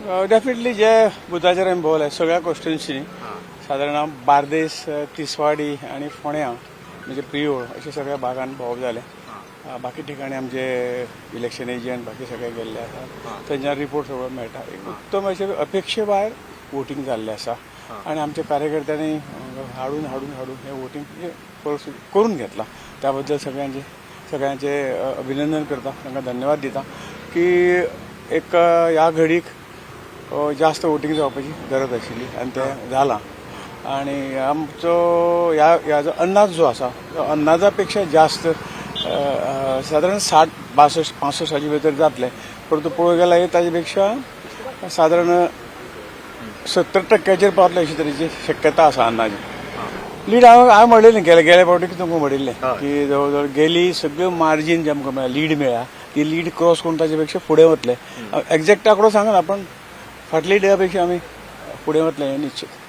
definitely जे बुधाचेर आमी भोवले सगळ्या कॉन्स्टिट्युन्सी सादारण बार्देस तिसवाडी आणि फोंड्या म्हणजे प्रियोळ अशा सगळ्या भागांत भोंवप जाले बाकी ठिकाणी आमचे इलेक्शन एजंट बाकी सगळे गेल्ले आसा थंयच्यान रिपोर्ट सगळो मेळटा एक उत्तम अशें अपेक्षे भायर वोटींग जाल्लें आसा आणि आमच्या कार्यकर्त्यांनी हाडून हे वोटींग करून घेतलां त्या बद्दल सगळ्यांचे अभिनंदन करता तांकां धन्यवाद दिता की एक ह्या घडीक जास्त वोटींग जावपाची गरज आशिल्ली आनी तें जालां आनी आमचो ह्याचो अंदाज जो आसा तो अंदाजा जास्त सादारण 60-65 भितर जातले परंतु पळोवंक गेल्यार ताजे पेक्षा सादारण 70% पावतले अशे तरेची शक्यता आसा अंदाजे लीड हांवें म्हणलेलें गेल्या फावटी तुमकां म्हणिल्लें की जवळ जवळ गेली सगळ्यो मार्जीन जे आमकां मेळ्ळा लीड मेळ्ळा ती लीड क्रॉस करून ताचे पेक्षा फुडें वतले एक्झॅक्ट आंकडो सांगना पण फाटल्या डेया पेक्षा आमी फुडें वतले हें निश्चित